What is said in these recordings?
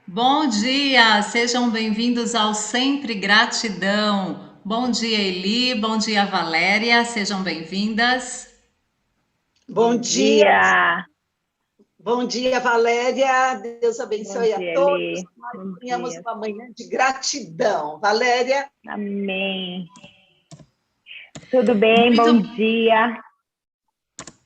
Bom dia, sejam bem-vindos ao Sempre Gratidão. Bom dia, Eli, bom dia, Valéria, sejam bem-vindas. Bom Bom dia, dia, bom dia, Valéria. Deus bom abençoe a dia, todos. Eli. Nós Bom tenhamos dia. uma manhã de gratidão. Valéria, Amém. Tudo bem? Muito, Bom dia. muito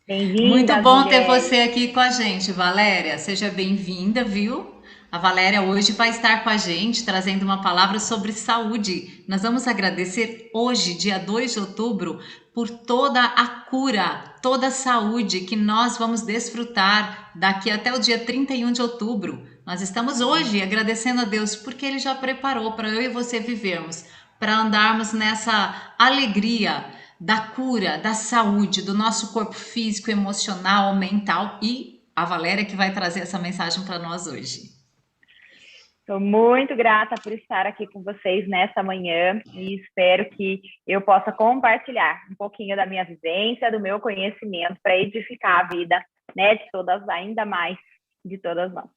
Bem-vindas, bom ter mulheres. você aqui com a gente, Valéria. Seja bem-vinda, viu? A Valéria hoje vai estar com a gente trazendo uma palavra sobre saúde. Nós vamos agradecer hoje, dia 2 de outubro, por toda a cura, toda a saúde que nós vamos desfrutar daqui até o dia 31 de outubro. Nós estamos hoje agradecendo a Deus porque Ele já preparou para eu e você vivermos, para andarmos nessa alegria da cura, da saúde, do nosso corpo físico, emocional, mental e a Valéria que vai trazer essa mensagem para nós hoje. Estou muito grata por estar aqui com vocês nessa manhã e espero que eu possa compartilhar um pouquinho da minha vivência, do meu conhecimento para edificar a vida, né, de todas, ainda mais de todas nós.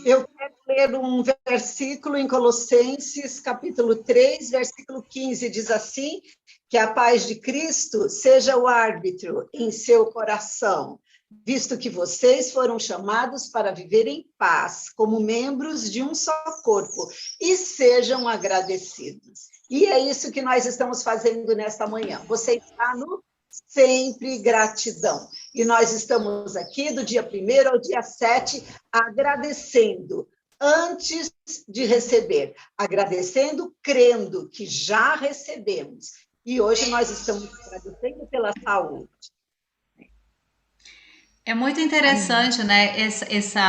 eu quero ler um versículo em Colossenses, capítulo 3, versículo 15, diz assim, que a paz de Cristo seja o árbitro em seu coração, visto que vocês foram chamados para viver em paz, como membros de um só corpo, e sejam agradecidos. E é isso que nós estamos fazendo nesta manhã. Você está no Sempre Gratidão. E nós estamos aqui do dia 1º ao dia 7, agradecendo antes de receber, agradecendo, crendo que já recebemos. E hoje nós estamos agradecendo pela saúde. É muito interessante, né, essa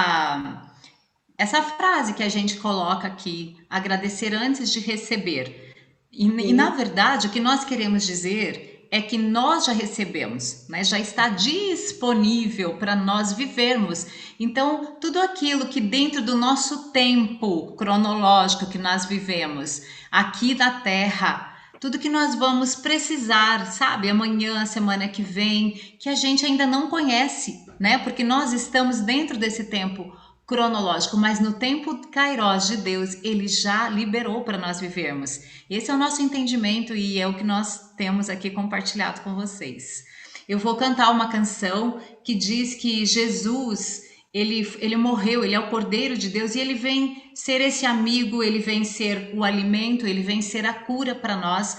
frase que a gente coloca aqui, agradecer antes de receber. E na verdade, o que nós queremos dizer é que nós já recebemos, né? Já está disponível para nós vivermos. Então, tudo aquilo que dentro do nosso tempo cronológico que nós vivemos aqui na Terra, tudo que nós vamos precisar, sabe? Amanhã, semana que vem, que a gente ainda não conhece, né? Porque nós estamos dentro desse tempo cronológico, mas no tempo Kairos de Deus, ele já liberou para nós vivermos. Esse é o nosso entendimento e é o que nós temos aqui compartilhado com vocês. Eu vou cantar uma canção que diz que Jesus, ele morreu, ele é o Cordeiro de Deus e ele vem ser esse amigo, ele vem ser o alimento, ele vem ser a cura para nós.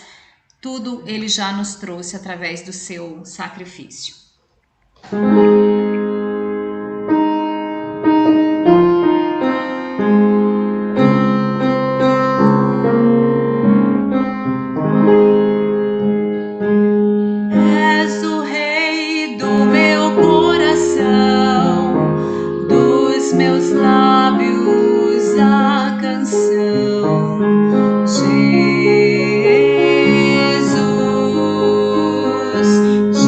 Tudo ele já nos trouxe através do seu sacrifício. És o rei do meu coração, dos meus lábios a canção. Jesus, Jesus.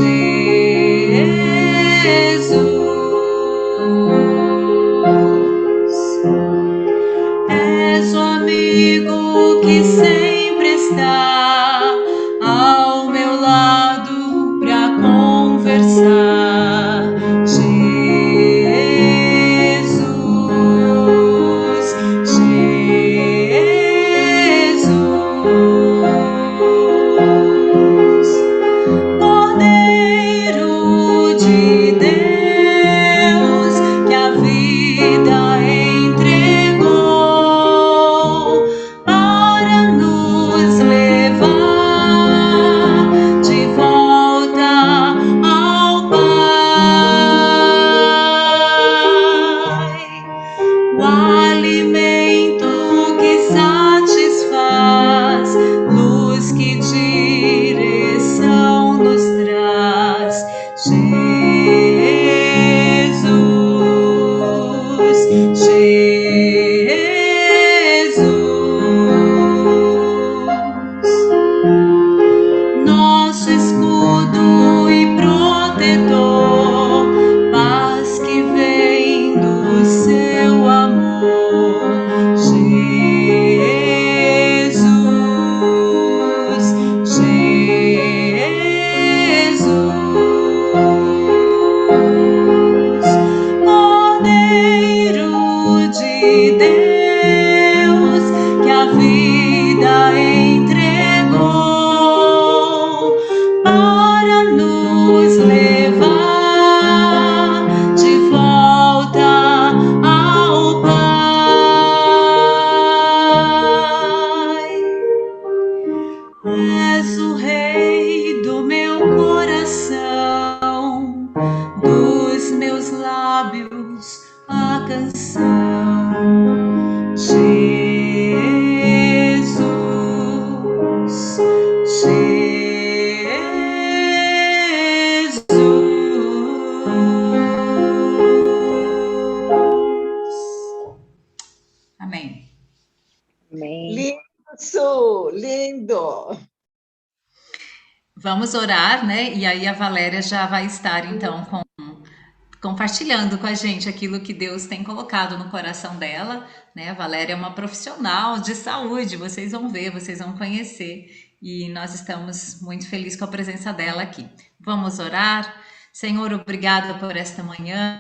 És o rei do meu coração, dos meus lábios a canção. Jesus, Jesus. Amém. Amém. Lindo, Su, lindo. Vamos orar, né? E aí a Valéria já vai estar então compartilhando com a gente aquilo que Deus tem colocado no coração dela, né? A Valéria é uma profissional de saúde, vocês vão ver, vocês vão conhecer, e nós estamos muito felizes com a presença dela aqui. Vamos orar. Senhor, obrigada por esta manhã,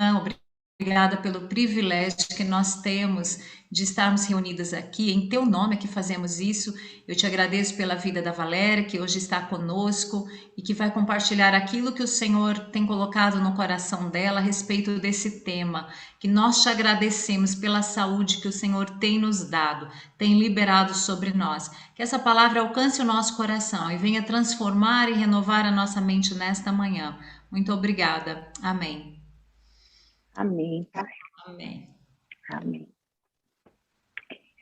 obrigada pelo privilégio que nós temos de estarmos reunidas aqui. Em teu nome é que fazemos isso. Eu te agradeço pela vida da Valéria, que hoje está conosco e que vai compartilhar aquilo que o Senhor tem colocado no coração dela a respeito desse tema. Que nós te agradecemos pela saúde que o Senhor tem nos dado, tem liberado sobre nós. Que essa palavra alcance o nosso coração e venha transformar e renovar a nossa mente nesta manhã. Muito obrigada. Amém. Amém. Amém. Amém.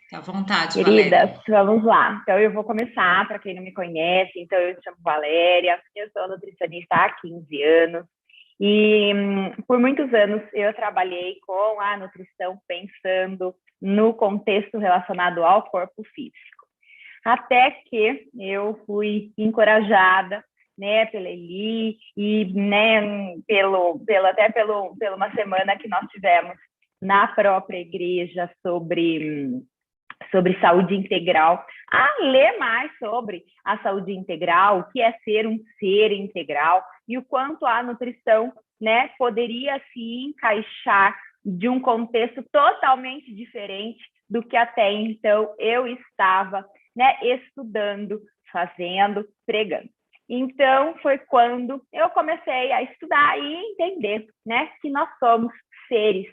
Fica à vontade, Queridas, Valéria. vamos lá. Então, eu vou começar, para quem não me conhece. Então, eu me chamo Valéria, eu sou nutricionista há 15 anos. E por muitos anos eu trabalhei com a nutrição pensando no contexto relacionado ao corpo físico. Até que eu fui encorajada, né, pela Eli e, né, até pela uma semana que nós tivemos na própria igreja sobre saúde integral, a ler mais sobre a saúde integral, o que é ser um ser integral e o quanto a nutrição, né, poderia se encaixar de um contexto totalmente diferente do que até então eu estava, né, estudando, fazendo, pregando. Então, foi quando eu comecei a estudar e entender, né, que nós somos seres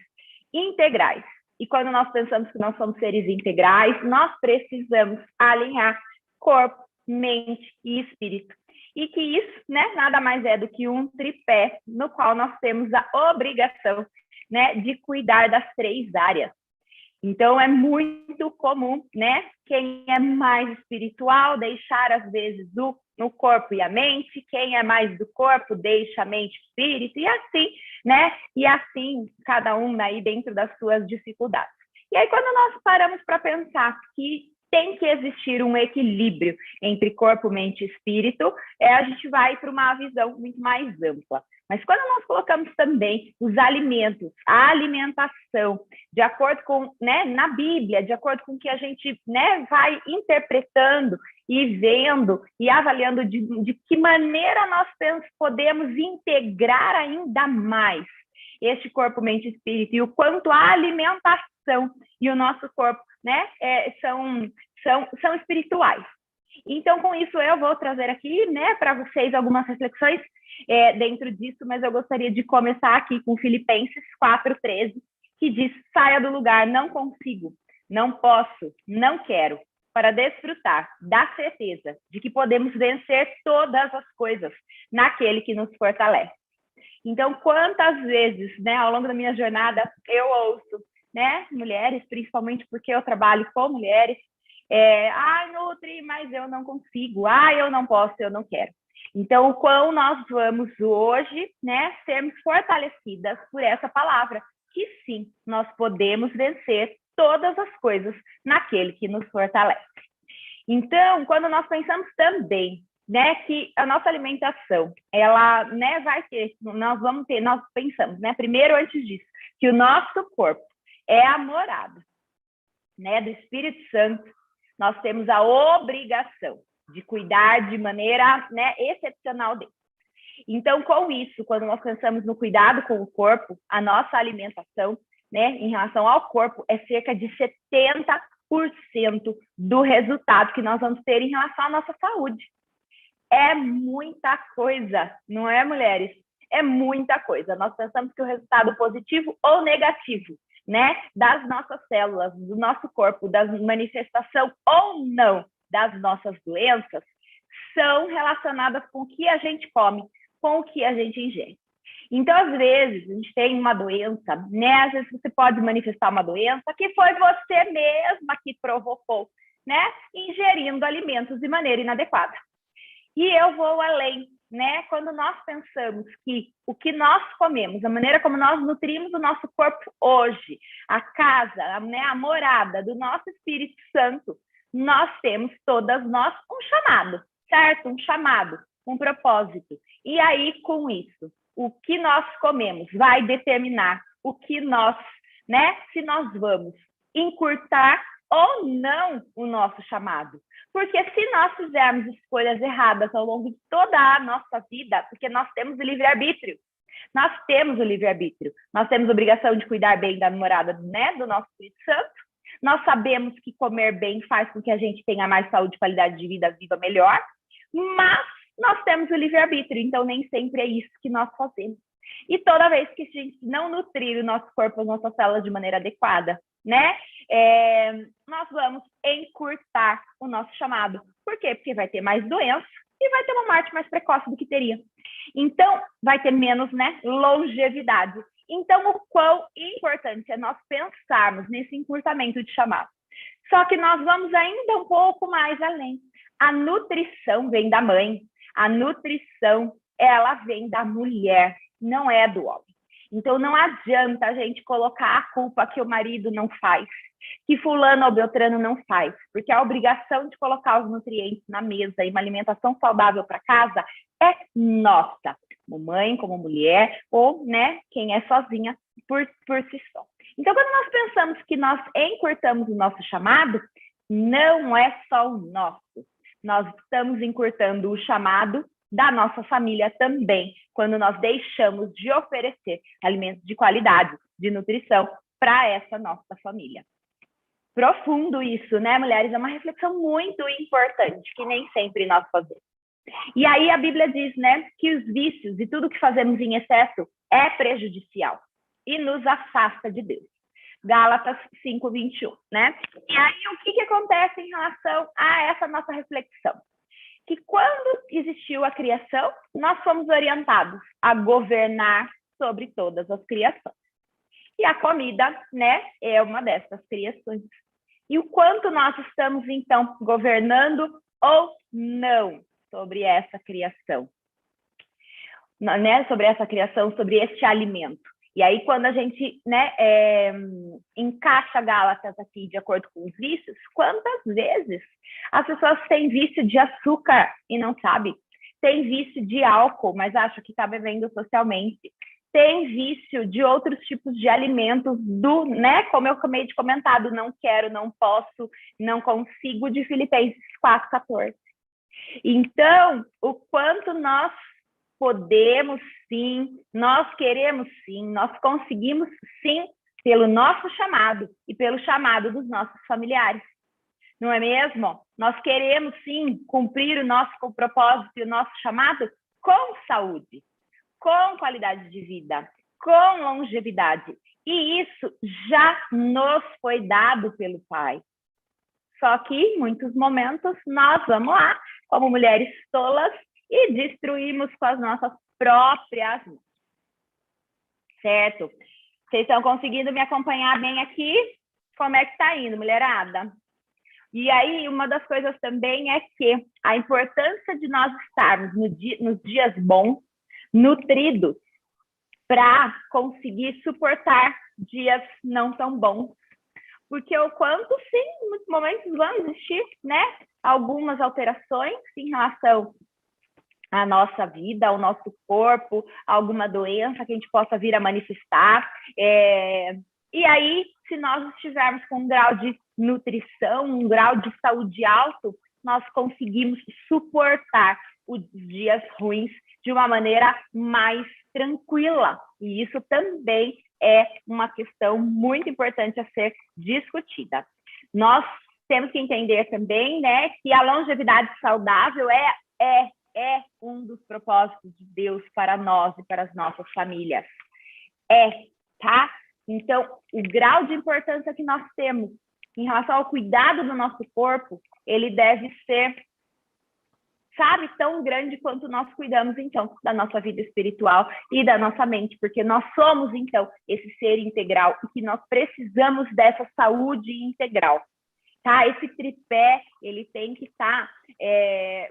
integrais. E quando nós pensamos que nós somos seres integrais, nós precisamos alinhar corpo, mente e espírito. E que isso, né, nada mais é do que um tripé no qual nós temos a obrigação, né, de cuidar das 3 áreas. Então, é muito comum, né, quem é mais espiritual deixar, às vezes, no corpo e a mente, quem é mais do corpo deixa a mente e o espírito, e assim, né, e assim, cada um aí dentro das suas dificuldades. E aí, quando nós paramos para pensar que tem que existir um equilíbrio entre corpo, mente e espírito, a gente vai para uma visão muito mais ampla. Mas quando nós colocamos também os alimentos, a alimentação, de acordo com, né, na Bíblia, de acordo com o que a gente, né, vai interpretando e vendo e avaliando de que maneira nós podemos integrar ainda mais este corpo, mente e espírito, e o quanto a alimentação e o nosso corpo, né, são espirituais. Então, com isso, eu vou trazer aqui, né, para vocês algumas reflexões dentro disso, mas eu gostaria de começar aqui com Filipenses 4:13, que diz: saia do lugar, não consigo, não posso, não quero, para desfrutar da certeza de que podemos vencer todas as coisas naquele que nos fortalece. Então, quantas vezes, né, ao longo da minha jornada, eu ouço, né, mulheres, principalmente porque eu trabalho com mulheres, Nutri, mas eu não consigo, eu não posso, eu não quero. Então, o quão nós vamos hoje, né, sermos fortalecidas por essa palavra, que sim, nós podemos vencer todas as coisas naquele que nos fortalece. Então, quando nós pensamos também, né, que a nossa alimentação, ela, né, vai ter, nós pensamos, né, primeiro antes disso, que o nosso corpo é a morada, né, do Espírito Santo. Nós temos a obrigação de cuidar de maneira, né, excepcional dele. Então, com isso, quando nós pensamos no cuidado com o corpo, a nossa alimentação, né, em relação ao corpo, é cerca de 70% do resultado que nós vamos ter em relação à nossa saúde. É muita coisa, não é, mulheres? É muita coisa. Nós pensamos que o resultado positivo ou negativo, né, das nossas células, do nosso corpo, da manifestação ou não das nossas doenças, são relacionadas com o que a gente come, com o que a gente ingere. Então, às vezes, a gente tem uma doença, né? Às vezes você pode manifestar uma doença que foi você mesma que provocou, né? Ingerindo alimentos de maneira inadequada. E eu vou além, né? Quando nós pensamos que o que nós comemos, a maneira como nós nutrimos o nosso corpo hoje, a casa, né? A morada do nosso Espírito Santo, nós temos todas nós um chamado, certo? Um chamado, um propósito. E aí, com isso, o que nós comemos vai determinar o que nós, né? Se nós vamos encurtar ou não o nosso chamado. Porque se nós fizermos escolhas erradas ao longo de toda a nossa vida, porque nós temos o livre-arbítrio, nós temos o livre-arbítrio, nós temos a obrigação de cuidar bem da namorada, né, do nosso Espírito Santo, nós sabemos que comer bem faz com que a gente tenha mais saúde, qualidade de vida, viva melhor, mas nós temos o livre-arbítrio, então nem sempre é isso que nós fazemos. E toda vez que a gente não nutrir o nosso corpo, as nossas células de maneira adequada, né, nós vamos encurtar o nosso chamado. Por quê? Porque vai ter mais doença e vai ter uma morte mais precoce do que teria. Então, vai ter menos, né, longevidade. Então, o quão importante é nós pensarmos nesse encurtamento de chamado. Só que nós vamos ainda um pouco mais além. A nutrição vem da mãe. A nutrição, ela vem da mulher, não é do homem. Então, não adianta a gente colocar a culpa que o marido não faz, que fulano ou beltrano não faz, porque a obrigação de colocar os nutrientes na mesa e uma alimentação saudável para casa é nossa, como mãe, como mulher, ou, né, quem é sozinha por si só. Então, quando nós pensamos que nós encurtamos o nosso chamado, não é só o nosso. Nós estamos encurtando o chamado da nossa família também, quando nós deixamos de oferecer alimentos de qualidade, de nutrição, para essa nossa família. Profundo isso, né, mulheres? É uma reflexão muito importante, que nem sempre nós fazemos. E aí a Bíblia diz, né, que os vícios e tudo que fazemos em excesso é prejudicial e nos afasta de Deus. Gálatas 5:21, né? E aí o que acontece em relação a essa nossa reflexão? Que quando existiu a criação, nós fomos orientados a governar sobre todas as criações. E a comida, né, é uma dessas criações. E o quanto nós estamos, então, governando ou não sobre essa criação, né, sobre essa criação, sobre este alimento. E aí, quando a gente, né, encaixa Gálatas aqui de acordo com os vícios, quantas vezes as pessoas têm vício de açúcar e não sabem? Tem vício de álcool, mas acha que está bebendo socialmente. Tem vício de outros tipos de alimentos, né, como eu acabei de comentar, do não quero, não posso, não consigo, de Filipenses 4:14. Então, o quanto nós podemos sim, nós queremos sim, nós conseguimos sim, pelo nosso chamado e pelo chamado dos nossos familiares. Não é mesmo? Nós queremos sim cumprir o nosso propósito e o nosso chamado com saúde, com qualidade de vida, com longevidade. E isso já nos foi dado pelo Pai. Só que, em muitos momentos, nós vamos lá, como mulheres tolas, e destruímos com as nossas próprias mãos. Certo? Vocês estão conseguindo me acompanhar bem aqui? Como é que está indo, mulherada? E aí, uma das coisas também é que a importância de nós estarmos nos dias bons, nutridos, para conseguir suportar dias não tão bons. Porque o quanto, sim, em muitos momentos vão existir, né, algumas alterações em relação à nossa vida, ao nosso corpo, alguma doença que a gente possa vir a manifestar. E aí, se nós estivermos com um grau de nutrição, um grau de saúde alto, nós conseguimos suportar os dias ruins de uma maneira mais tranquila. E isso também é uma questão muito importante a ser discutida. Nós temos que entender também, né, que a longevidade saudável é um dos propósitos de Deus para nós e para as nossas famílias. Tá? Então, o grau de importância que nós temos em relação ao cuidado do nosso corpo, ele deve ser, sabe, sabe, tão grande quanto nós cuidamos, então, da nossa vida espiritual e da nossa mente, porque nós somos, então, esse ser integral e que nós precisamos dessa saúde integral. Tá? Esse tripé, ele tem que estar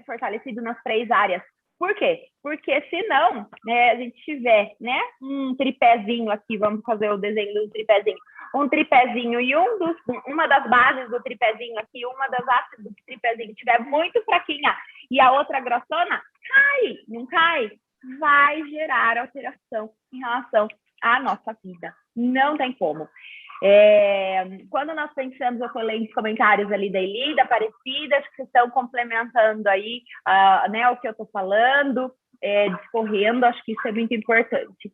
fortalecido nas 3 áreas. Por quê? Porque senão, né, a gente tiver, né, um tripézinho aqui, vamos fazer o desenho do tripézinho, um tripézinho e uma das bases do tripézinho aqui, uma das hastes do tripézinho estiver muito fraquinha e a outra grossona, cai, não cai? Vai gerar alteração em relação à nossa vida. Não tem como. Quando nós pensamos, eu estou lendo os comentários ali da Eli, da Aparecida, que estão complementando aí né, o que eu estou falando, discorrendo, acho que isso é muito importante.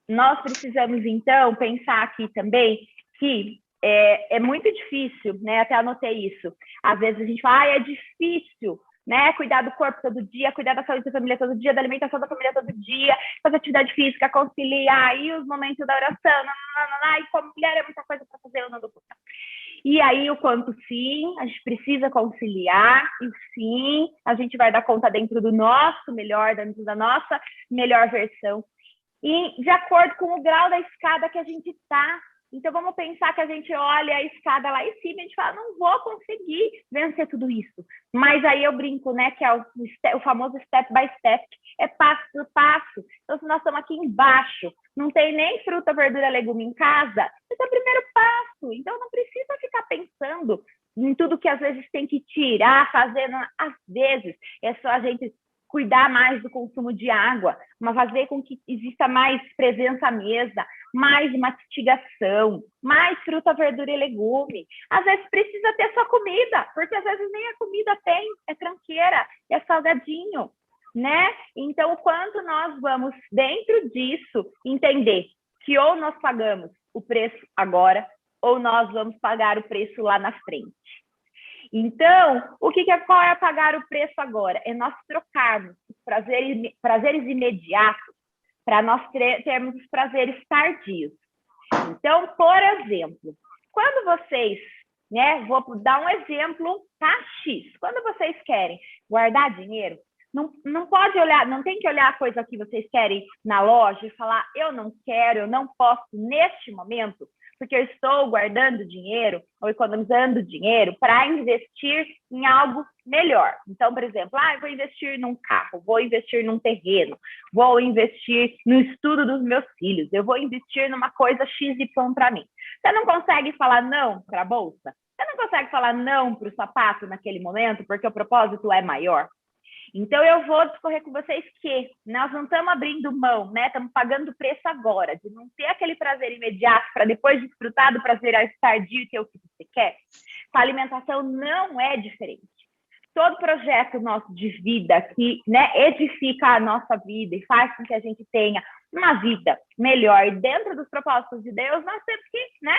Nós precisamos, então, pensar aqui também que é muito difícil, né? Até anotei isso. Às vezes a gente fala, é difícil, né? Cuidar do corpo todo dia, cuidar da saúde da família todo dia, da alimentação da família todo dia, fazer atividade física, conciliar, e os momentos da oração, e como mulher é muita coisa para fazer, eu não dou conta. E aí, o quanto sim, a gente precisa conciliar, e sim, a gente vai dar conta dentro do nosso melhor, dentro da nossa melhor versão, e de acordo com o grau da escada que a gente está. Então, vamos pensar que a gente olha a escada lá em cima e a gente fala, não vou conseguir vencer tudo isso. Mas aí eu brinco, né, que é o famoso step by step, é passo por passo. Então, se nós estamos aqui embaixo, não tem nem fruta, verdura, legume em casa, esse é o primeiro passo. Então, não precisa ficar pensando em tudo que às vezes tem que tirar, fazendo. Às vezes, é só a gente cuidar mais do consumo de água, mas fazer com que exista mais presença à mesa, mais mastigação, mais fruta, verdura e legume. Às vezes precisa ter só comida, porque às vezes nem a comida tem, é tranqueira, é salgadinho, né? Então, o quanto nós vamos, dentro disso, entender que ou nós pagamos o preço agora, ou nós vamos pagar o preço lá na frente. Então, qual é pagar o preço agora? É nós trocarmos os prazeres imediatos para nós termos os prazeres tardios. Então, por exemplo, quando vocês, né, vou dar um exemplo, tá, X, quando vocês querem guardar dinheiro, não pode olhar, não tem que olhar a coisa que vocês querem na loja e falar, eu não quero, eu não posso neste momento, porque eu estou guardando dinheiro ou economizando dinheiro para investir em algo melhor. Então, por exemplo, eu vou investir num carro, vou investir num terreno, vou investir no estudo dos meus filhos, eu vou investir numa coisa XY para mim. Você não consegue falar não para a bolsa? Você não consegue falar não para o sapato naquele momento, porque o propósito é maior? Então, eu vou discorrer com vocês que nós não estamos abrindo mão, né? Estamos pagando o preço agora, de não ter aquele prazer imediato para depois desfrutar do prazer tardio e ter o que você quer. A alimentação não é diferente. Todo projeto nosso de vida que, né, edifica a nossa vida e faz com que a gente tenha uma vida melhor dentro dos propósitos de Deus, nós temos que, né?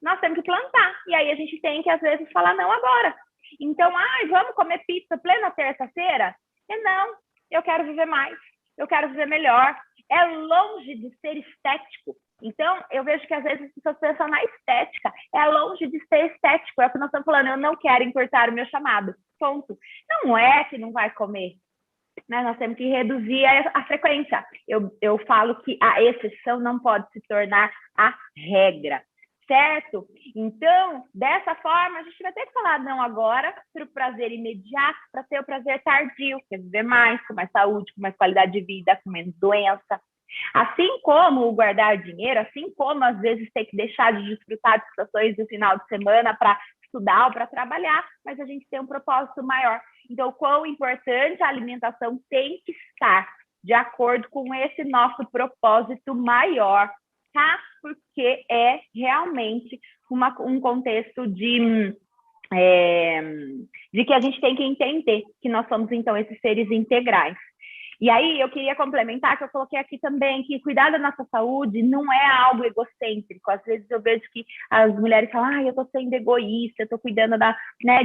Nós temos que plantar. E aí a gente tem que, às vezes, falar não agora. Então, vamos comer pizza plena terça-feira? Não, eu quero viver mais, eu quero viver melhor. É longe de ser estético. Então, eu vejo que às vezes as pessoas pensam na estética. É longe de ser estético. É o que nós estamos falando, eu não quero encurtar o meu chamado. Ponto. Não é que não vai comer. Né? Nós temos que reduzir a frequência. Eu falo que a exceção não pode se tornar a regra. Certo? Então, dessa forma, a gente vai ter que falar não agora para o prazer imediato, para ter o prazer tardio, que é viver mais, com mais saúde, com mais qualidade de vida, com menos doença. Assim como o guardar dinheiro, assim como às vezes ter que deixar de desfrutar de situações do final de semana para estudar ou para trabalhar, mas a gente tem um propósito maior. Então, quão importante a alimentação tem que estar de acordo com esse nosso propósito maior, tá? Porque é realmente um contexto de que a gente tem que entender que nós somos, então, esses seres integrais. E aí, eu queria complementar, que eu coloquei aqui também, que cuidar da nossa saúde não é algo egocêntrico. Às vezes eu vejo que as mulheres falam, eu estou sendo egoísta, eu estou cuidando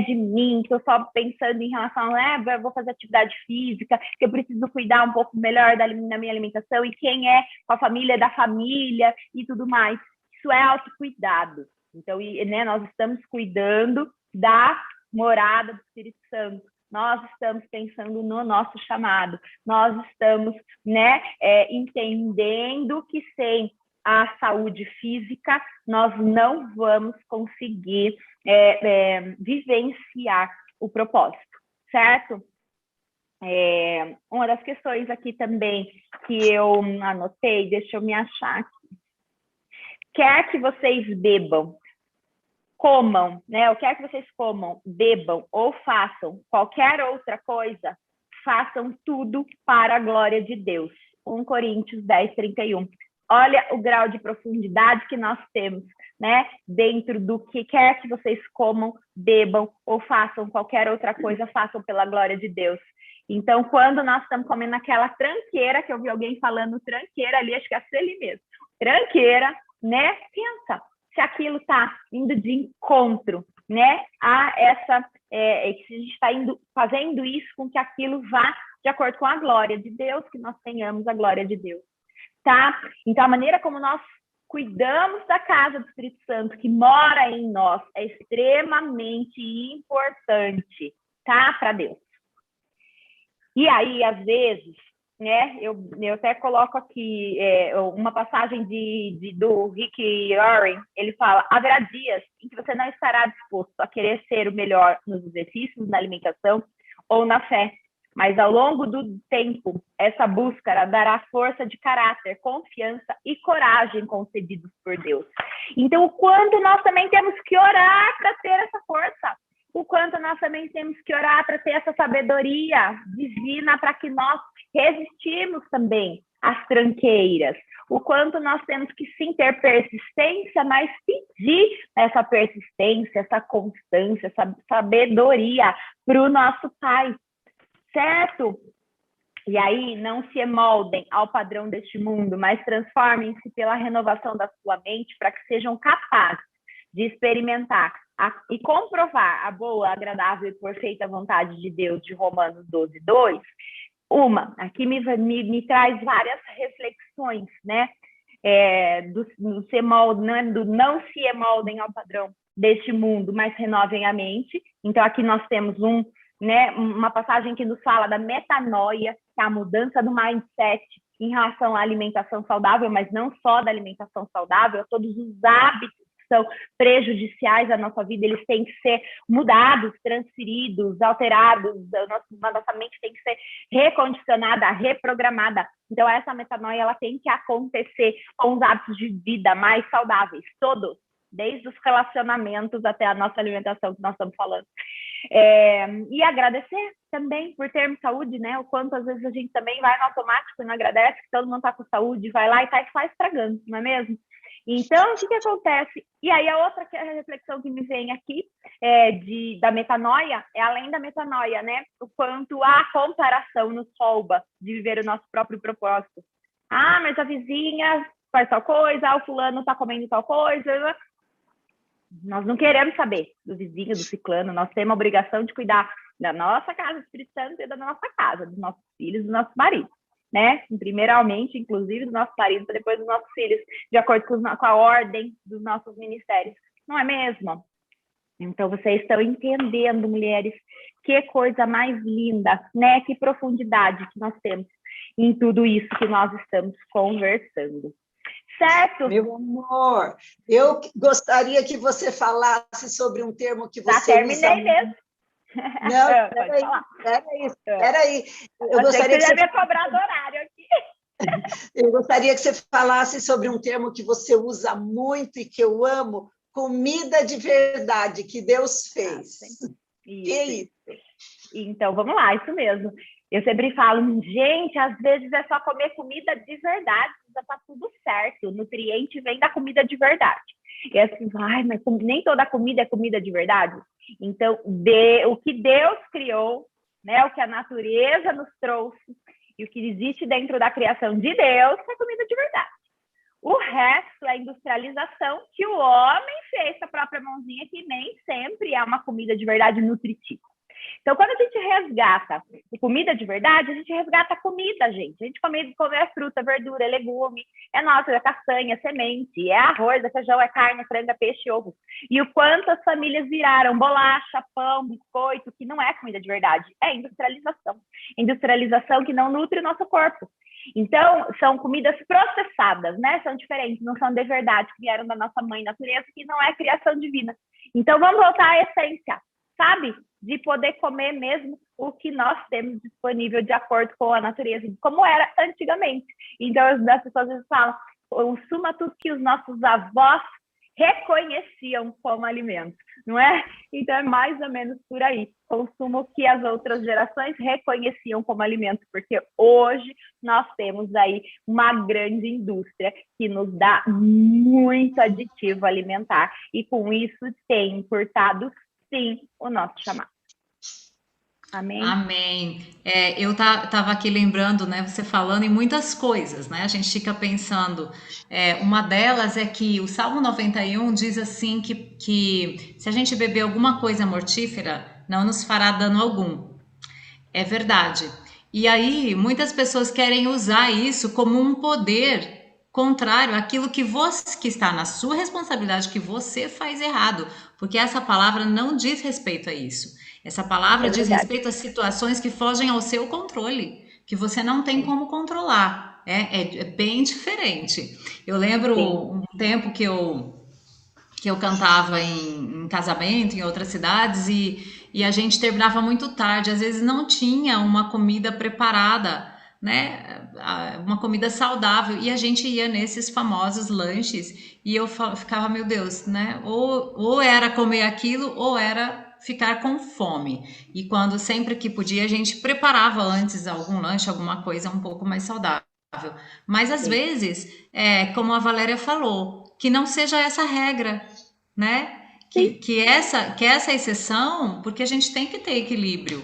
de mim, estou só pensando em relação, eu vou fazer atividade física, que eu preciso cuidar um pouco melhor da minha alimentação, e quem é com a família da família e tudo mais. Isso é autocuidado. Então, né, nós estamos cuidando da morada do Espírito Santo, nós estamos pensando no nosso chamado, nós estamos, né, entendendo que sem a saúde física nós não vamos conseguir vivenciar o propósito, certo? Uma das questões aqui também que eu anotei, deixa eu me achar aqui. Quer que vocês bebam, comam, né? Ou quer que vocês comam, bebam ou façam qualquer outra coisa, façam tudo para a glória de Deus. 1 Coríntios 10, 31. Olha o grau de profundidade que nós temos, né? Dentro do que quer que vocês comam, bebam ou façam qualquer outra coisa, façam pela glória de Deus. Então, quando nós estamos comendo aquela tranqueira, que eu vi alguém falando tranqueira ali, acho que é a Sueli mesmo, tranqueira, né? Pensa se aquilo está indo de encontro, né? A essa, se a gente está fazendo isso com que aquilo vá de acordo com a glória de Deus, que nós tenhamos a glória de Deus, tá? Então, a maneira como nós cuidamos da casa do Espírito Santo que mora em nós é extremamente importante, tá? Para Deus. E aí, às vezes, né, eu até coloco aqui uma passagem do Rick Warren, ele fala, haverá dias em que você não estará disposto a querer ser o melhor nos exercícios, na alimentação ou na fé, mas ao longo do tempo, essa busca dará força de caráter, confiança e coragem concedidos por Deus. Então, o quanto nós também temos que orar para ter essa força, o quanto nós também temos que orar para ter essa sabedoria divina para que nós resistimos também às tranqueiras, o quanto nós temos que sim ter persistência, mas pedir essa persistência, essa constância, essa sabedoria para o nosso Pai, certo? E aí, não se emoldem ao padrão deste mundo, mas transformem-se pela renovação da sua mente para que sejam capazes de experimentar e comprovar a boa, agradável e perfeita vontade de Deus, de Romanos 12, 2. Aqui me traz várias reflexões, né? Do não se emoldem ao padrão deste mundo, mas renovem a mente. Então, aqui nós temos uma passagem que nos fala da metanoia, que é a mudança do mindset em relação à alimentação saudável, mas não só da alimentação saudável, todos os hábitos que são prejudiciais à nossa vida, eles têm que ser mudados, transferidos, alterados, a nossa mente tem que ser recondicionada, reprogramada. Então, essa metanoia ela tem que acontecer com os hábitos de vida mais saudáveis, todos, desde os relacionamentos até a nossa alimentação que nós estamos falando. E agradecer também por termos saúde, né? O quanto às vezes a gente também vai no automático e não agradece que todo mundo está com saúde, vai lá e está estragando, não é mesmo? Então, o que acontece? E aí, a outra reflexão que me vem aqui da metanoia é além da metanoia, né? O quanto a comparação nos rouba de viver o nosso próprio propósito. Ah, mas a vizinha faz tal coisa, o fulano está comendo tal coisa. Nós não queremos saber do vizinho, do ciclano. Nós temos a obrigação de cuidar da nossa casa, do Espírito Santo, e da nossa casa, dos nossos filhos, dos nossos maridos, né? Primeiramente, inclusive, dos nossos maridos, depois dos nossos filhos, de acordo com a ordem dos nossos ministérios. Não é mesmo? Então, vocês estão entendendo, mulheres, que coisa mais linda, né? Que profundidade que nós temos em tudo isso que nós estamos conversando. Certo? Meu amor, eu gostaria que você falasse sobre um termo que você terminei usa... mesmo. Não, peraí. Eu gostaria que você ia cobrar do horário aqui. Eu gostaria que você falasse sobre um termo que você usa muito e que eu amo, comida de verdade, que Deus fez. Isso. Que é isso? Então, vamos lá, isso mesmo. Eu sempre falo, gente, às vezes é só comer comida de verdade, já tá tudo certo. O nutriente vem da comida de verdade. E assim, mas nem toda comida é comida de verdade. Então, o que Deus criou, né, o que a natureza nos trouxe, e o que existe dentro da criação de Deus é comida de verdade. O resto é industrialização que o homem fez com a própria mãozinha, que nem sempre é uma comida de verdade nutritiva. Então, Então, quando a gente resgata comida de verdade, a gente resgata comida, gente. A gente come fruta, verdura, é legume, é nossa, é castanha, é semente, é arroz, é feijão, é carne, é frango, é peixe, ovo. E o quanto as famílias viraram bolacha, pão, biscoito, que não é comida de verdade, é industrialização. Industrialização que não nutre o nosso corpo. Então, são comidas processadas, né? São diferentes, não são de verdade, que vieram da nossa mãe natureza, que não é criação divina. Então, vamos voltar à essência, sabe? De poder comer mesmo o que nós temos disponível de acordo com a natureza, como era antigamente. Então, as pessoas às vezes falam, consuma tudo que os nossos avós reconheciam como alimento, não é? Então, é mais ou menos por aí. Consuma o que as outras gerações reconheciam como alimento, porque hoje nós temos aí uma grande indústria que nos dá muito aditivo alimentar e com isso tem encurtado, sim, o nosso chamado. Amém? Amém. Eu tava aqui lembrando, né, você falando em muitas coisas, né? A gente fica pensando, uma delas é que o Salmo 91 diz assim que se a gente beber alguma coisa mortífera, não nos fará dano algum. É verdade. E aí, muitas pessoas querem usar isso como um poder contrário àquilo que está na sua responsabilidade, que você faz errado, porque essa palavra não diz respeito a isso. Essa palavra diz respeito a situações que fogem ao seu controle, que você não tem como controlar. É bem diferente. Eu lembro um tempo que eu cantava em casamento, em outras cidades, e a gente terminava muito tarde. Às vezes não tinha uma comida preparada, né? Uma comida saudável, e a gente ia nesses famosos lanches, e eu ficava, meu Deus, né? Ou era comer aquilo, ou era ficar com fome. E quando sempre que podia, a gente preparava antes algum lanche, alguma coisa um pouco mais saudável. Mas às vezes, como a Valéria falou, que não seja essa regra, né? Que essa exceção, porque a gente tem que ter equilíbrio.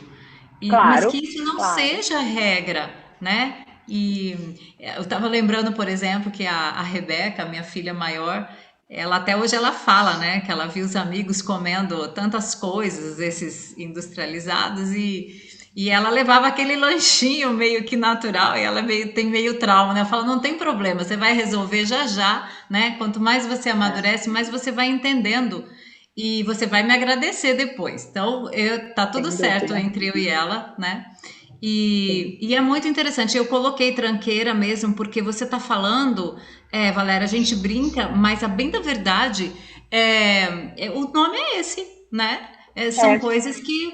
Mas que isso não seja regra, né? E eu estava lembrando, por exemplo, que a Rebeca, minha filha maior, ela até hoje ela fala, né, que ela viu os amigos comendo tantas coisas, esses industrializados, e ela levava aquele lanchinho meio que natural, e ela tem meio trauma, né? Fala, não tem problema, você vai resolver já já, né? Quanto mais você amadurece, mais você vai entendendo e você vai me agradecer depois. Então, tá tudo certo entre eu e ela, né? E é muito interessante. Eu coloquei tranqueira mesmo, porque você tá falando, Valéria, a gente brinca, mas a bem da verdade, o nome é esse, né? São coisas que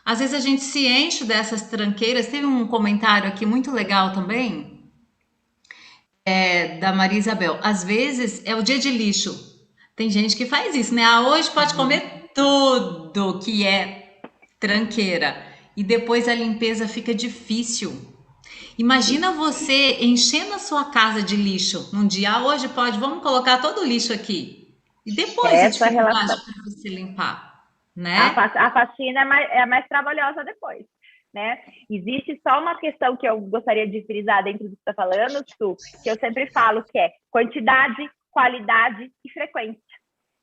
às vezes a gente se enche dessas tranqueiras. Teve um comentário aqui muito legal também, da Maria Isabel. Às vezes é o dia de lixo. Tem gente que faz isso, né? Hoje pode comer tudo que é tranqueira. E depois a limpeza fica difícil. Imagina você enchendo a sua casa de lixo num dia. Hoje pode, vamos colocar todo o lixo aqui. E depois a dificuldade para você limpar, né? A faxina é mais trabalhosa depois, né? Existe só uma questão que eu gostaria de frisar dentro do que você está falando, Su, que eu sempre falo, que é quantidade, qualidade e frequência.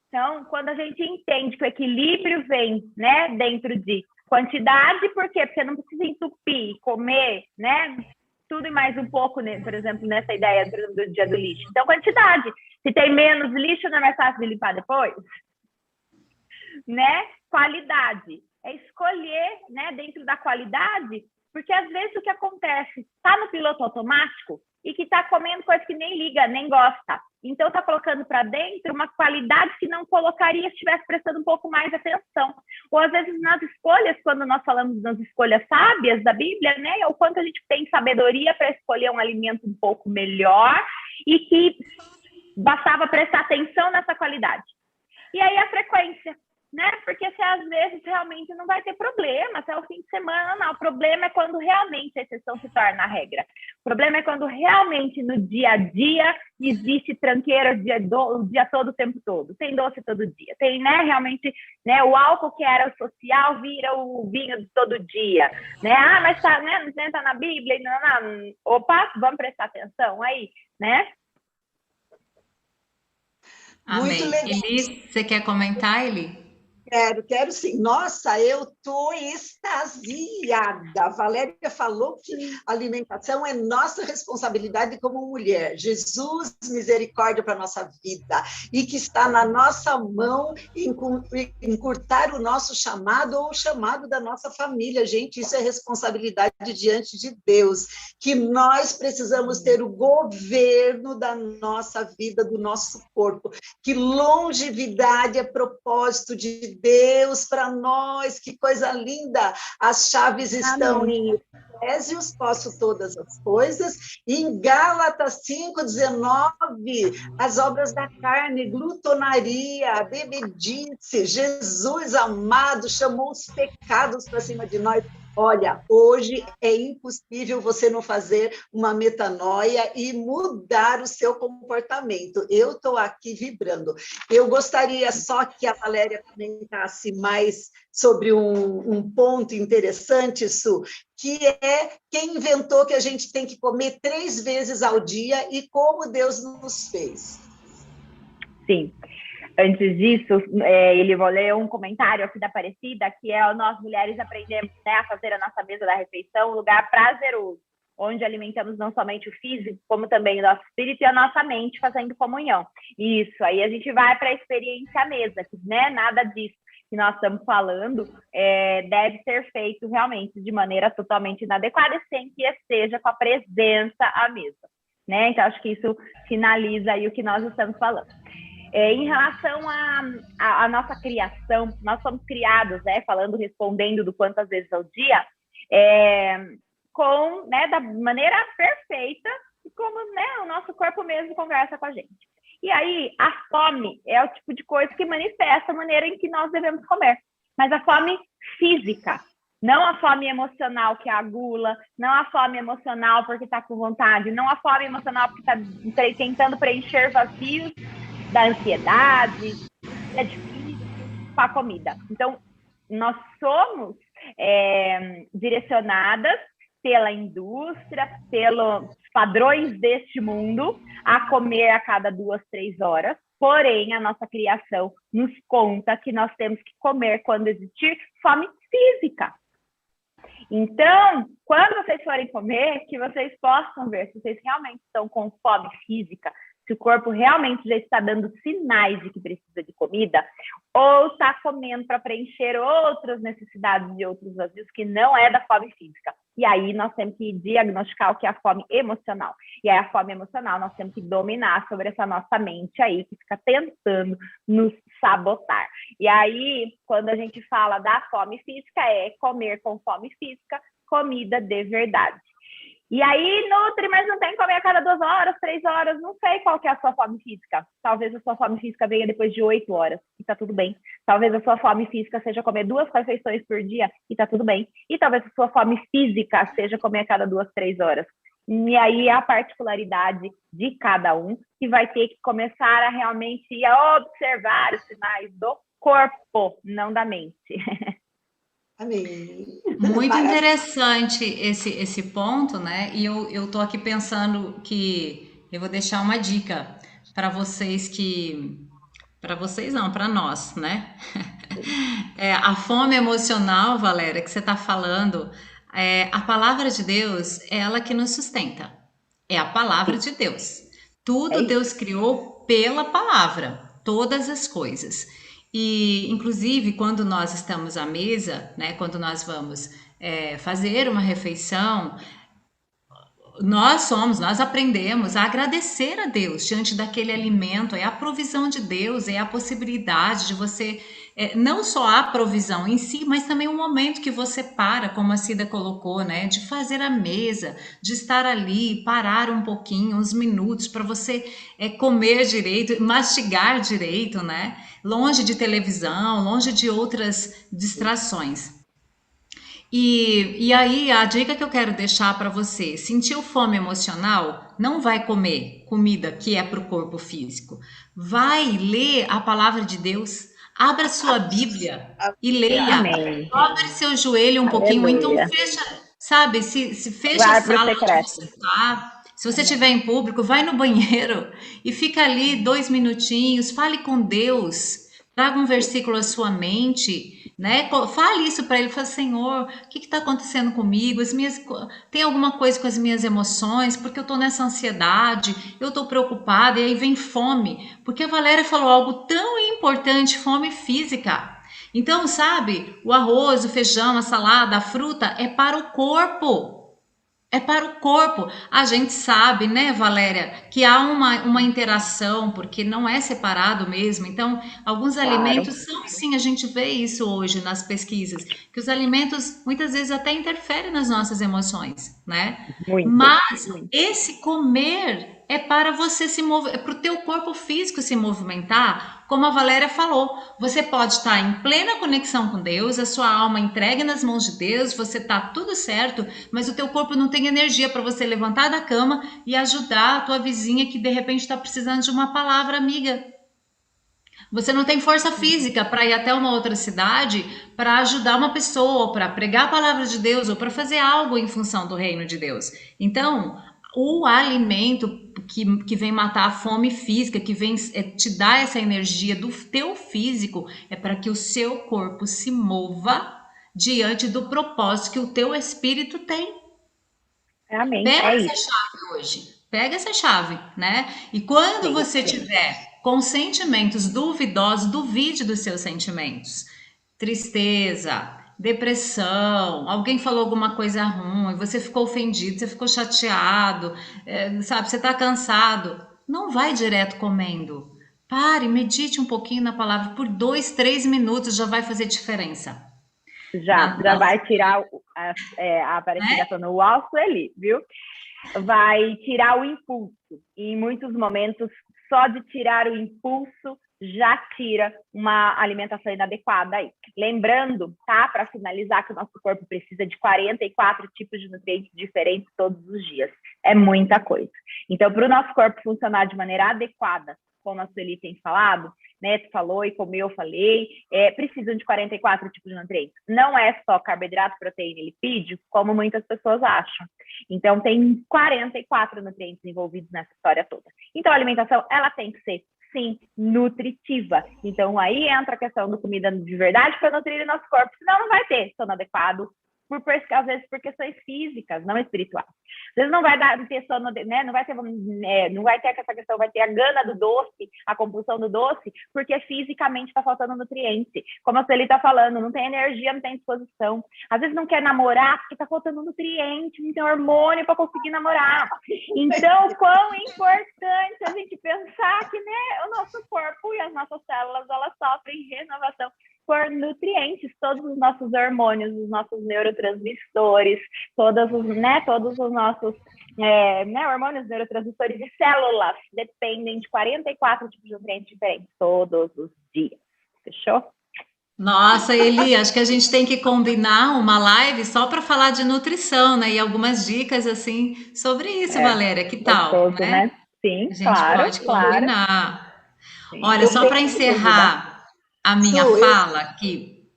Então, quando a gente entende que o equilíbrio vem, né, dentro de quantidade, por quê? Porque não precisa entupir, comer, né, tudo e mais um pouco, né, por exemplo, nessa ideia do dia do lixo. Então, quantidade. Se tem menos lixo, não é mais fácil de limpar depois? Né? Qualidade. É escolher, né, dentro da qualidade, porque às vezes o que acontece, está no piloto automático e que está comendo coisa que nem liga, nem gosta. Então, está colocando para dentro uma qualidade que não colocaria se estivesse prestando um pouco mais atenção. Ou, às vezes, nas escolhas, quando nós falamos das escolhas sábias da Bíblia, né, o quanto a gente tem sabedoria para escolher um alimento um pouco melhor e que bastava prestar atenção nessa qualidade. E aí, a frequência. Né? Porque se às vezes realmente não vai ter problema até o fim de semana, não. O problema é quando realmente a exceção se torna a regra. O problema é quando realmente no dia a dia existe tranqueira o dia todo, o tempo todo. Tem doce todo dia. Tem, né, realmente, né, o álcool que era o social vira o vinho de todo dia. Né? Ah, mas tá, né, não tá na Bíblia. Não. Opa, vamos prestar atenção aí, né? Amém. Eli, você quer comentar, Eli? Quero sim. Nossa, eu estou extasiada. A Valéria falou que a alimentação é nossa responsabilidade como mulher. Jesus, misericórdia para a nossa vida. E que está na nossa mão encurtar o nosso chamado ou o chamado da nossa família. Gente, isso é responsabilidade diante de Deus. Que nós precisamos ter o governo da nossa vida, do nosso corpo. Que longevidade é propósito de Deus para nós, que coisa linda! As chaves estão Amém. em Efésios, posso todas as coisas, e em Gálatas 5,19, as obras da carne, glutonaria, bebedice, Jesus amado chamou os pecados para cima de nós. Olha, hoje é impossível você não fazer uma metanoia e mudar o seu comportamento. Eu estou aqui vibrando. Eu gostaria só que a Valéria comentasse mais sobre um ponto interessante, Su, que é quem inventou que a gente tem que comer 3 vezes ao dia e como Deus nos fez. Sim. Antes disso, ele vou ler um comentário aqui da Aparecida, que é: nós mulheres aprendemos, né, a fazer a nossa mesa da refeição um lugar prazeroso, onde alimentamos não somente o físico, como também o nosso espírito e a nossa mente, fazendo comunhão. Isso, aí a gente vai para a experiência à mesa, que, né, nada disso que nós estamos falando deve ser feito realmente de maneira totalmente inadequada, sem que esteja com a presença à mesa, né? Então, acho que isso finaliza aí o que nós estamos falando. Em relação à nossa criação, nós somos criados, né, respondendo do quantas vezes ao dia, da maneira perfeita, como, né, o nosso corpo mesmo conversa com a gente. E aí, a fome é o tipo de coisa que manifesta a maneira em que nós devemos comer. Mas a fome física, não a fome emocional, que é a gula, não a fome emocional porque está com vontade, não a fome emocional porque está tentando preencher vazios da ansiedade, é difícil com a comida. Então, nós somos direcionadas pela indústria, pelos padrões deste mundo, a comer a cada 2, 3 horas. Porém, a nossa criação nos conta que nós temos que comer quando existir fome física. Então, quando vocês forem comer, que vocês possam ver se vocês realmente estão com fome física, se o corpo realmente já está dando sinais de que precisa de comida, ou está comendo para preencher outras necessidades e outros vazios que não é da fome física. E aí nós temos que diagnosticar o que é a fome emocional. E aí a fome emocional nós temos que dominar sobre essa nossa mente aí, que fica tentando nos sabotar. E aí, quando a gente fala da fome física, é comer com fome física, comida de verdade. E aí, nutre, mas não tem que comer a cada 2 horas, 3 horas, não sei qual que é a sua fome física. Talvez a sua fome física venha depois de 8 horas, e tá tudo bem. Talvez a sua fome física seja comer 2 refeições por dia, e tá tudo bem. E talvez a sua fome física seja comer a cada 2, 3 horas. E aí, a particularidade de cada um, que vai ter que começar a realmente observar os sinais do corpo, não da mente. Amém. Muito interessante esse ponto, né? E eu tô aqui pensando que eu vou deixar uma dica para vocês para vocês não, para nós, né? A fome emocional, Valéria, que você está falando, a palavra de Deus é ela que nos sustenta. É a palavra de Deus. Tudo Deus criou pela palavra, todas as coisas. E, inclusive, quando nós estamos à mesa, né, quando nós vamos fazer uma refeição, nós aprendemos a agradecer a Deus diante daquele alimento, é a provisão de Deus, é a possibilidade de você, não só a provisão em si, mas também o momento que você para, como a Cida colocou, né, de fazer a mesa, de estar ali, parar um pouquinho, uns minutos, para você comer direito, mastigar direito, né, longe de televisão, longe de outras distrações. E aí, a dica que eu quero deixar para você: sentiu fome emocional? Não vai comer comida que é para o corpo físico. Vai ler a palavra de Deus. Abra sua Bíblia e leia. Amém. Dobre seu joelho um pouquinho. Ou então fecha, sabe? Se fecha a sala onde você está. Se você estiver em público, vai no banheiro e fica ali 2 minutinhos. Fale com Deus. Traga um versículo à sua mente, né? Fale isso para ele, fala, Senhor, o que está acontecendo comigo? Tem alguma coisa com as minhas emoções? Porque eu estou nessa ansiedade, eu estou preocupada, e aí vem fome. Porque a Valéria falou algo tão importante, fome física. Então, sabe, o arroz, o feijão, a salada, a fruta é para o corpo. É para o corpo. A gente sabe, né, Valéria, que há uma interação, porque não é separado mesmo. Então, alguns Claro, alimentos são, sim, a gente vê isso hoje nas pesquisas, que os alimentos muitas vezes até interferem nas nossas emoções, né? muito, Mas muito. esse comer é para você se mover, é para o teu corpo físico se movimentar, como a Valéria falou. Você pode estar em plena conexão com Deus, a sua alma entregue nas mãos de Deus, você está tudo certo, mas o teu corpo não tem energia para você levantar da cama e ajudar a tua vizinha que de repente está precisando de uma palavra amiga. Você não tem força física para ir até uma outra cidade para ajudar uma pessoa, para pregar a palavra de Deus ou para fazer algo em função do reino de Deus. Então, o alimento que vem matar a fome física, que vem te dar essa energia do teu físico, é para que o seu corpo se mova diante do propósito que o teu espírito tem. Amém. Pega É essa isso. chave hoje. Pega essa chave, né? E quando Sim, você sim. tiver com sentimentos duvidosos, duvide dos seus sentimentos. Tristeza, depressão, alguém falou alguma coisa ruim, você ficou ofendido, você ficou chateado, sabe, você tá cansado. Não vai direto comendo. Pare, medite um pouquinho na palavra por 2, 3 minutos, já vai fazer diferença. Já vai tirar a Aparecida Né? falando o Sueli, viu? Vai tirar o impulso. E em muitos momentos, só de tirar o impulso já tira uma alimentação inadequada aí. Lembrando, tá? Para finalizar, que o nosso corpo precisa de 44 tipos de nutrientes diferentes todos os dias. É muita coisa. Então, para o nosso corpo funcionar de maneira adequada, como a Sueli tem falado, né, tu falou e como eu falei, precisam de 44 tipos de nutrientes. Não é só carboidrato, proteína e lipídio, como muitas pessoas acham. Então, tem 44 nutrientes envolvidos nessa história toda. Então, a alimentação, ela tem que ser, sim, nutritiva. Então, aí entra a questão da comida de verdade para nutrir o nosso corpo, senão não vai ter sono adequado, às vezes por questões físicas, não espirituais. Às vezes não vai ter sono, né? Não vai ter essa questão, vai ter a gana do doce, a compulsão do doce, porque fisicamente está faltando nutriente. Como a Sueli está falando, não tem energia, não tem disposição. Às vezes não quer namorar porque está faltando nutriente, não tem hormônio para conseguir namorar. Então, quão importante a gente pensar que, né, o nosso corpo e as nossas células, elas sofrem renovação por nutrientes, todos os nossos hormônios, os nossos neurotransmissores, todos os nossos hormônios, neurotransmissores e células dependem de 44 tipos de nutrientes diferentes todos os dias. Fechou? Nossa, Eli, acho que a gente tem que combinar uma live só para falar de nutrição, né? E algumas dicas assim sobre isso, Valéria. Que tal, Gostoso, né? né? Sim, A gente claro, pode claro. combinar. Sim. Olha, Eu só para penso, encerrar a minha Su, fala aqui.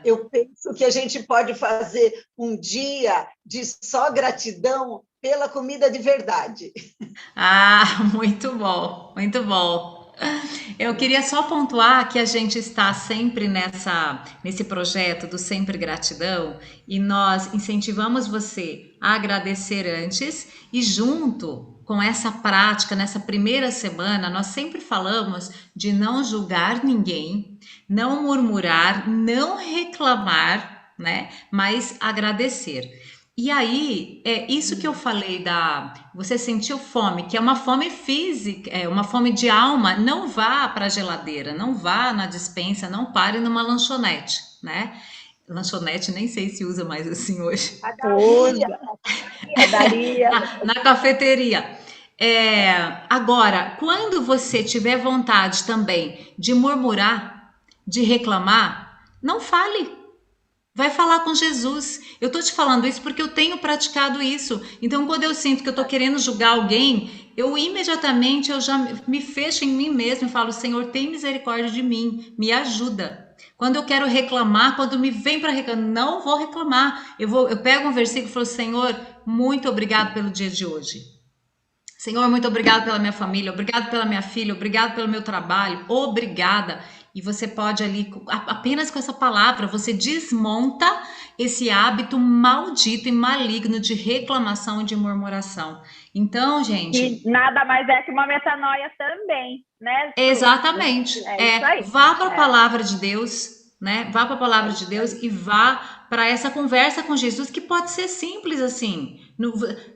eu penso que a gente pode fazer um dia de só gratidão pela comida de verdade. Ah, muito bom, muito bom. Eu queria só pontuar que a gente está sempre nesse projeto do Sempre Gratidão e nós incentivamos você a agradecer antes e junto com essa prática, nessa primeira semana, nós sempre falamos de não julgar ninguém, não murmurar, não reclamar, né? Mas agradecer. E aí, é isso que eu falei você sentiu fome, que é uma fome física, é uma fome de alma, não vá para a geladeira, não vá na despensa, não pare numa lanchonete, né? Lanchonete nem sei se usa mais assim hoje. Padaria. Na cafeteria. Agora, quando você tiver vontade também de murmurar, de reclamar, não fale. Vai falar com Jesus. Eu tô te falando isso porque eu tenho praticado isso. Então, quando eu sinto que eu tô querendo julgar alguém, eu imediatamente eu já me fecho em mim mesmo e falo: Senhor, tem misericórdia de mim, me ajuda. Quando eu quero reclamar, quando me vem para reclamar, não vou reclamar. Eu pego um versículo e falo: Senhor, muito obrigado pelo dia de hoje. Senhor, muito obrigado pela minha família, obrigado pela minha filha, obrigado pelo meu trabalho, obrigada. E você pode ali, apenas com essa palavra, você desmonta esse hábito maldito e maligno de reclamação e de murmuração. Então, Que gente, nada mais é que uma metanoia também, né, Su? exatamente. É isso aí. Vá para a É, palavra de Deus, né? Vá para a é palavra de isso Deus aí. e vá para essa conversa com Jesus, que pode ser simples assim.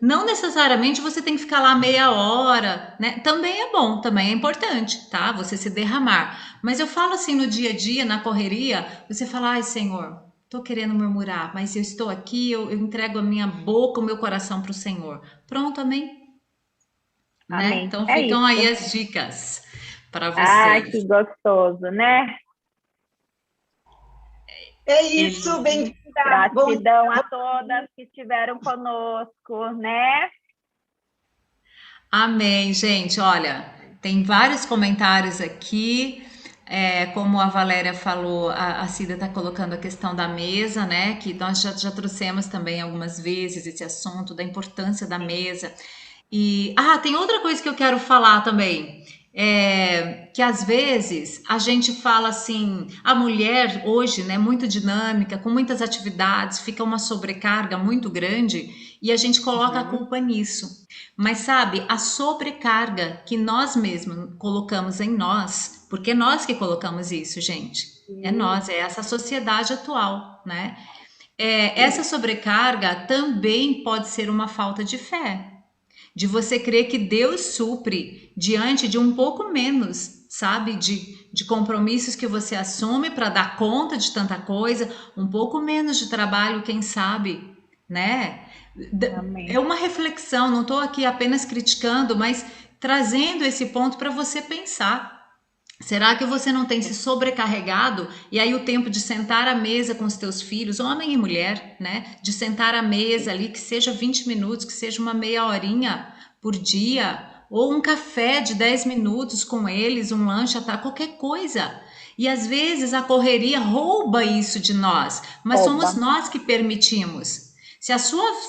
Não necessariamente você tem que ficar lá meia hora, né? Também é bom, também é importante, tá? Você se derramar. Mas eu falo assim no dia a dia, na correria, você fala, ai, Senhor, tô querendo murmurar, mas eu estou aqui, eu entrego a minha boca, o meu coração para o Senhor. Pronto, amém? Né? Amém. Então É ficam aí isso. as dicas para Ah, vocês. que gostoso, né? É isso, Ele... bem-vinda. Bom Gratidão a dia. todas que estiveram conosco, né? Amém, gente. Olha, tem vários comentários aqui. Como a Valéria falou, a Cida está colocando a questão da mesa, né? Que nós já trouxemos também algumas vezes esse assunto da importância da mesa. E tem outra coisa que eu quero falar também. Que às vezes a gente fala assim, a mulher hoje, né, muito dinâmica, com muitas atividades, fica uma sobrecarga muito grande e a gente coloca a Uhum. culpa nisso. Mas sabe, a sobrecarga que nós mesmos colocamos em nós, porque é nós que colocamos isso, gente. É Sim, nós, é essa sociedade atual, né? Essa sobrecarga também pode ser uma falta de fé, de você crer que Deus supre diante de um pouco menos, sabe? De compromissos que você assume para dar conta de tanta coisa, um pouco menos de trabalho, quem sabe, né? É amém. uma reflexão, não estou aqui apenas criticando, mas trazendo esse ponto para você pensar. Será que você não tem se sobrecarregado? E aí o tempo de sentar à mesa com os teus filhos, homem e mulher, né? De sentar à mesa ali, que seja 20 minutos, que seja uma meia horinha por dia, ou um café de 10 minutos com eles, um lanche, qualquer coisa. E às vezes a correria rouba isso de nós, mas somos Oba. nós que permitimos.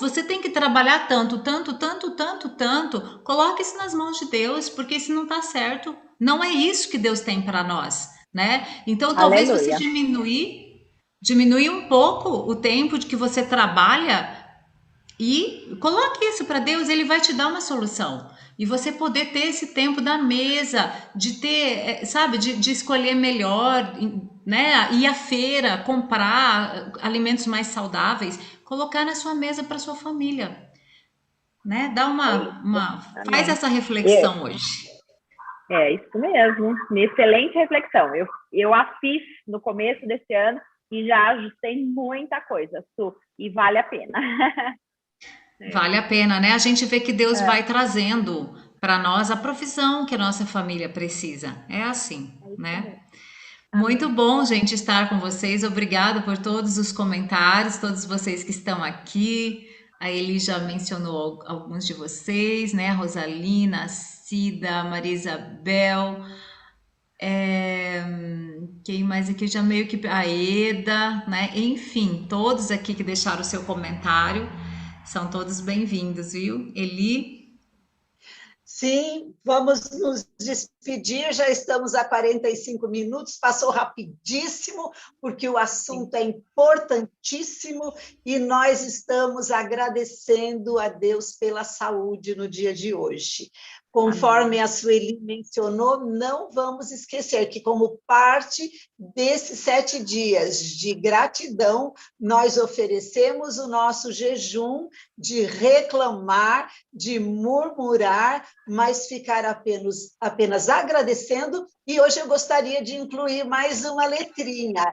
Você tem que trabalhar tanto, tanto, tanto, tanto, tanto, coloque isso nas mãos de Deus, porque se não está certo, não é isso que Deus tem para nós, né? Então talvez você Aleluia. diminuir um pouco o tempo de que você trabalha e coloque isso para Deus, ele vai te dar uma solução. E você poder ter esse tempo da mesa, de ter, sabe, de escolher melhor, né? Ir à feira, comprar alimentos mais saudáveis, colocar na sua mesa para sua família, né? Dá É isso. faz Amém. essa É, reflexão hoje. é isso mesmo. Uma excelente reflexão. Eu a fiz no começo desse ano e já ajustei muita coisa, Su, e vale a pena. É, Vale a pena, né? A gente vê que Deus é, vai trazendo para nós a provisão que a nossa família precisa. É assim, é isso né? mesmo. Muito Amém. bom, gente, estar com vocês. Obrigada por todos os comentários, todos vocês que estão aqui. A Eli já mencionou alguns de vocês, né? A Rosalina, a Cida, a Maria Isabel. Quem mais aqui já meio que. A Eda, né? Enfim, todos aqui que deixaram o seu comentário são todos bem-vindos, viu? Eli, Sim, vamos nos despedir. Já estamos a 45 minutos, passou rapidíssimo, porque o assunto é importantíssimo e nós estamos agradecendo a Deus pela saúde no dia de hoje. Conforme Amém. a Sueli mencionou, não vamos esquecer que, como parte desses 7 dias de gratidão, nós oferecemos o nosso jejum de reclamar, de murmurar, mas ficar apenas agradecendo. E hoje eu gostaria de incluir mais uma letrinha,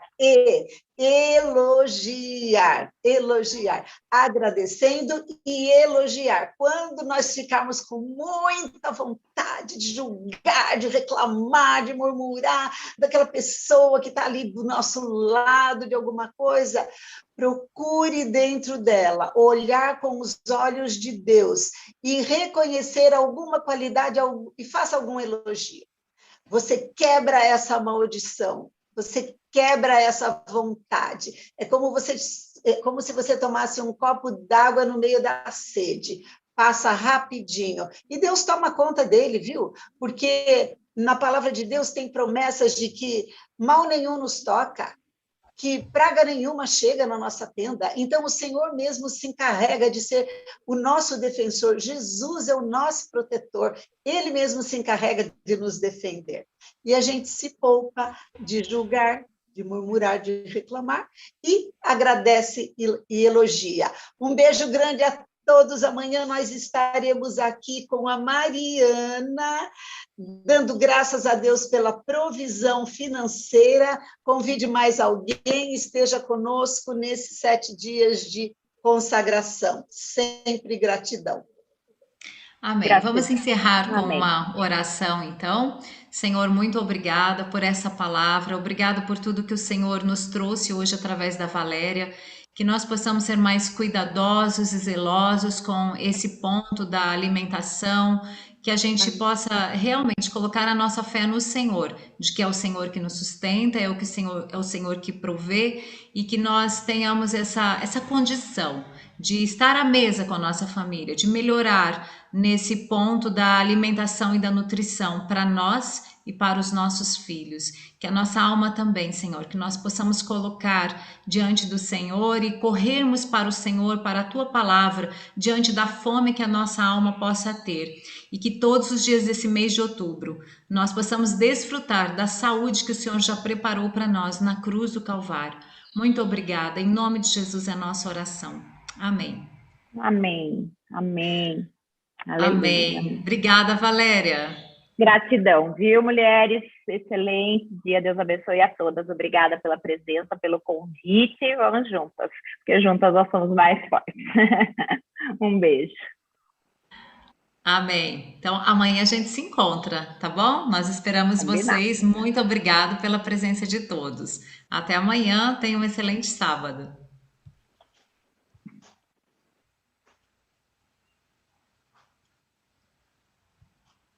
elogiar, agradecendo e elogiar. Quando nós ficarmos com muita vontade de julgar, de reclamar, de murmurar daquela pessoa que está ali do nosso lado de alguma coisa, procure dentro dela, olhar com os olhos de Deus e reconhecer alguma qualidade e faça algum elogio. Você quebra essa maldição, você quebra essa vontade. É como se você tomasse um copo d'água no meio da sede. passa rapidinho. E Deus toma conta dele, viu? Porque na palavra de Deus tem promessas de que mal nenhum nos toca, que praga nenhuma chega na nossa tenda. Então, o Senhor mesmo se encarrega de ser o nosso defensor. Jesus é o nosso protetor. Ele mesmo se encarrega de nos defender. E a gente se poupa de julgar, de murmurar, de reclamar, e agradece e elogia. Um beijo grande a todos. Amanhã nós estaremos aqui com a Mariana, dando graças a Deus pela provisão financeira. Convide mais alguém, esteja conosco nesses 7 dias de consagração. Sempre gratidão. Amém. Gratidão. Vamos encerrar com Amém. uma oração, então. Senhor, muito obrigada por essa palavra, obrigado por tudo que o Senhor nos trouxe hoje através da Valéria, que nós possamos ser mais cuidadosos e zelosos com esse ponto da alimentação, que a gente possa realmente colocar a nossa fé no Senhor, de que é o Senhor que nos sustenta, é o Senhor que provê, e que nós tenhamos essa condição de estar à mesa com a nossa família, de melhorar nesse ponto da alimentação e da nutrição para nós e para os nossos filhos. Que a nossa alma também, Senhor, que nós possamos colocar diante do Senhor e corrermos para o Senhor, para a Tua palavra, diante da fome que a nossa alma possa ter. E que todos os dias desse mês de outubro nós possamos desfrutar da saúde que o Senhor já preparou para nós na cruz do Calvário. Muito obrigada. Em nome de Jesus é a nossa oração. Amém. Amém. Amém. Aleluia. Amém. Obrigada, Valéria. Gratidão, viu, mulheres? Excelente dia. Deus abençoe a todas. Obrigada pela presença, pelo convite. Vamos juntas, porque juntas nós somos mais fortes. Um beijo. Amém. Então, amanhã a gente se encontra, tá bom? Nós esperamos vocês. Muito obrigado pela presença de todos. Até amanhã. Tenham um excelente sábado.